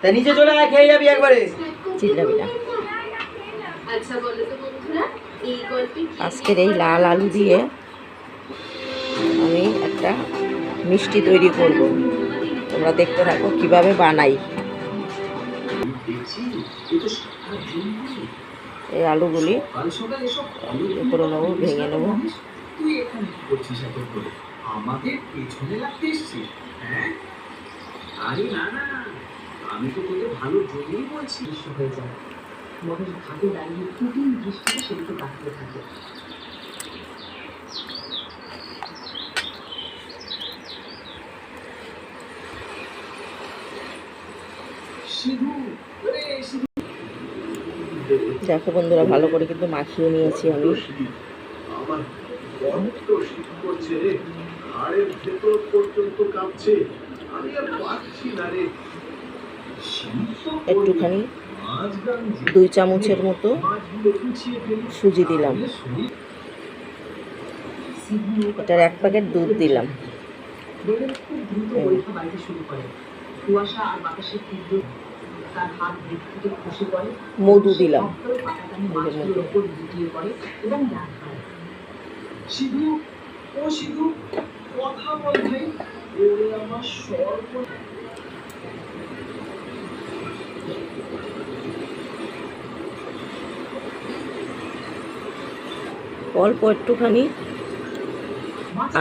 তা নিচে চলে আয়, খেয়ে যাবি একবারে। চিল্লাবি না। আজকের এই লাল আলু দিয়ে আমি একটা মিষ্টি তৈরি করব, তোমরা দেখতে থাকো কিভাবে বানাই। এই আলুগুলি করে নেবো, ভেঙে নেবো। আমি তো তোকে ভালো জন্যই বলছি, হয়ে যায় মগজ ভাগে দাঁড়িয়ে প্রতিদিন দৃষ্টিতে সেদিকে তাকিয়ে থাকে। দেখো বন্ধুরা, ভালো করে কিন্তু মাখিয়ে নিয়েছি আমি। একটুখানি 2 চামচের মতো সুজি দিলাম, এটার 1 প্যাকেট দুধ দিলাম, মধু দিলাম, অল্প একটুখানি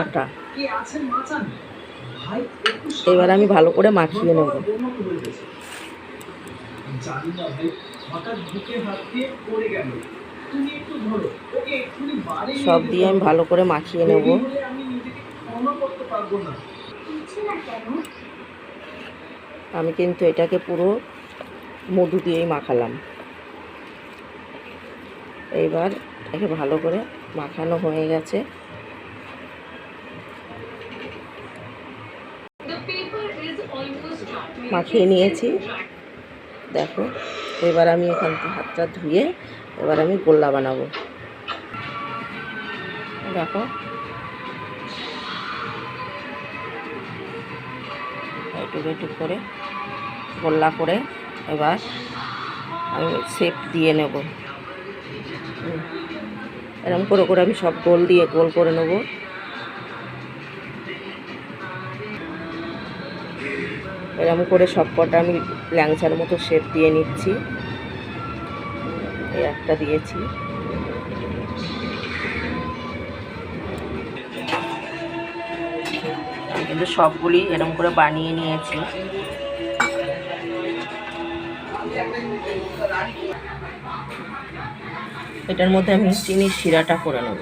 আটা। এবার আমি ভালো করে মাখিয়ে নেব। সব দিয়ে আমি ভালো করে মাখিয়ে নেব। আমি কিন্তু এটাকে পুরো মধু দিয়েই মাখালাম। এইবার এটাকে ভালো করে মাখানো হয়ে গেছে। মাখিয়ে নিয়েছি, দেখো। এবার আমি এখান থেকে হাতটা ধুয়ে এবার আমি গোল্লা বানাবো। দেখো, এটুকু এটুকু করে গোল্লা করে এবার আমি শেপ দিয়ে নেব। এরকম করে করে আমি সব গোল দিয়ে গোল করে নেব। এরকম করে সব কটা আমি ল্যাংচার মতো শেপ দিয়ে নিচ্ছি। এই একটা দিয়েছি। আমি কিন্তু সবগুলি এরকম করে বানিয়ে নিয়েছি। এটার মধ্যে আমি চিনির শিরাটা করে নেব।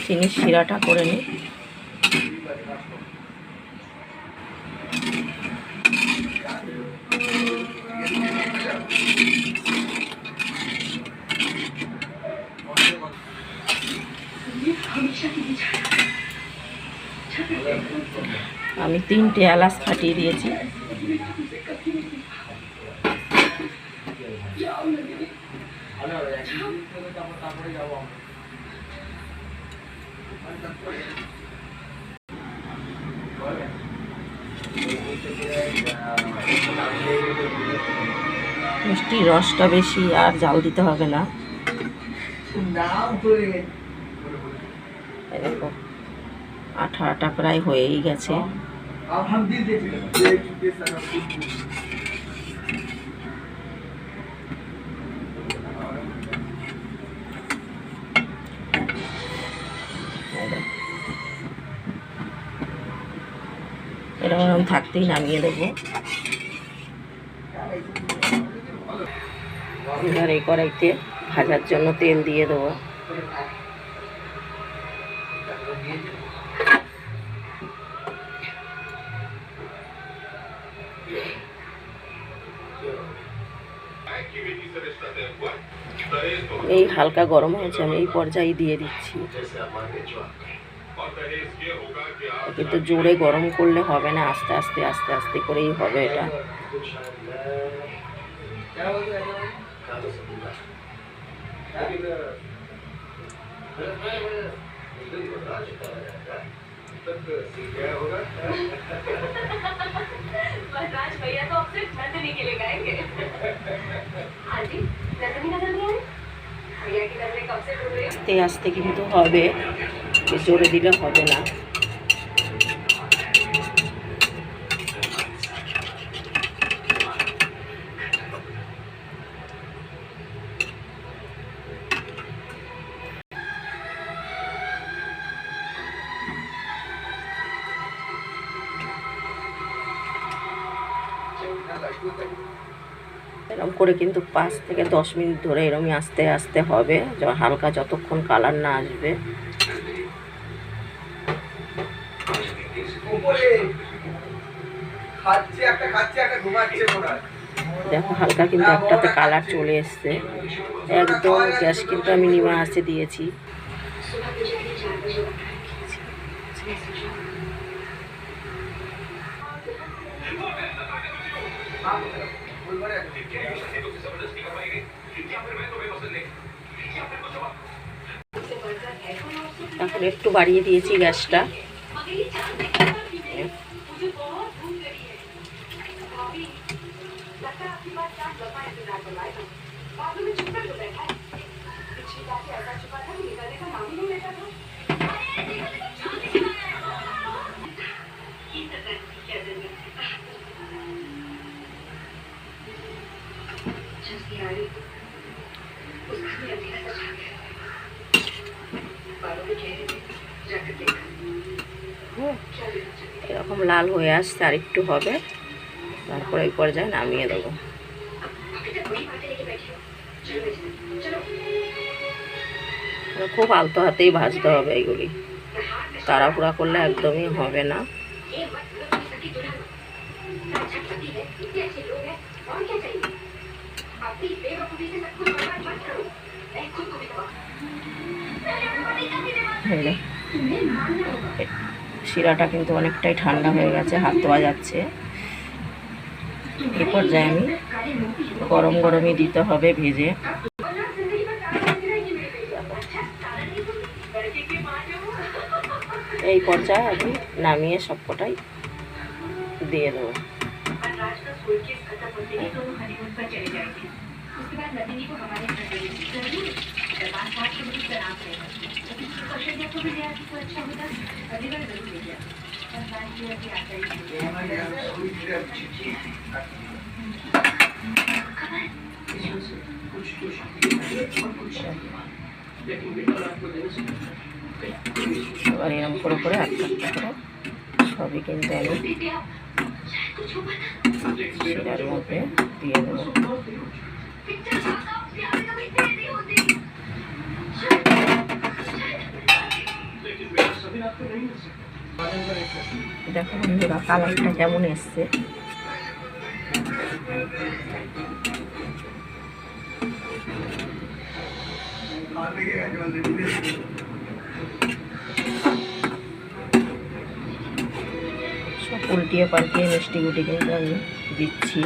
চিনির শিরাটা করে নিই। আমি 3টে এলাচ ফাটিয়ে দিয়েছি। মিষ্টির রসটা বেশি, আর জাল দিতে হবে না। দেখো, আঠা আঠা প্রায় হয়েই গেছে। এরকম থাকতেই নামিয়ে দেবো। এবার এই কড়াইতে ভাজার জন্য তেল দিয়ে দেবো। এই হালকা গরম হয়েছে, আমি এই পর্যায়ে দিয়ে দিচ্ছি। কিন্তু জোরে গরম করলে হবে না, আস্তে আস্তে আস্তে আস্তে করেই হবে এটা। আস্তে আস্তে কিন্তু হবে, জোরে দিলে হবে না। এরকম করে কিন্তু 5 থেকে 10 মিনিট ধরে এরকমই আস্তে আস্তে হবে, হালকা যতক্ষণ কালার না আসবে। দেখো হালকা কিন্তু একটাতে কালার চলে এসছে, একদম গ্যাস কিন্তু আমি নিমা আঁচে দিয়েছি। এখন একটু বাড়িয়ে দিয়েছি গ্যাসটা। এরকম লাল হয়ে আসছে, আর একটু হবে, তারপরে এই পর্যায়ে নামিয়ে দেবো। খুব আলতো হাতেই ভাজতে হবে এগুলি, তাড়াহুড়া করলে একদমই হবে না। শিরাটা কিন্তু অনেকটাই ঠান্ডা হয়ে গেছে, হাত ধোয়া যাচ্ছে। এই পর্যায়ে আমি গরম গরমই দিতে হবে ভেজে। এই পর্যায়ে আমি নামিয়ে সবকটাই দিয়ে দেবো। এবার এরকম করে করে একটা করে সবই কিন্তু আমি শিরার মধ্যে দিয়ে দেবো। দেখো বন্ধুরা কালারটা কেমন এসছে। সব উল্টিয়ে পাল্টিয়ে মিষ্টি গুটি কিন্তু আমি দিচ্ছি।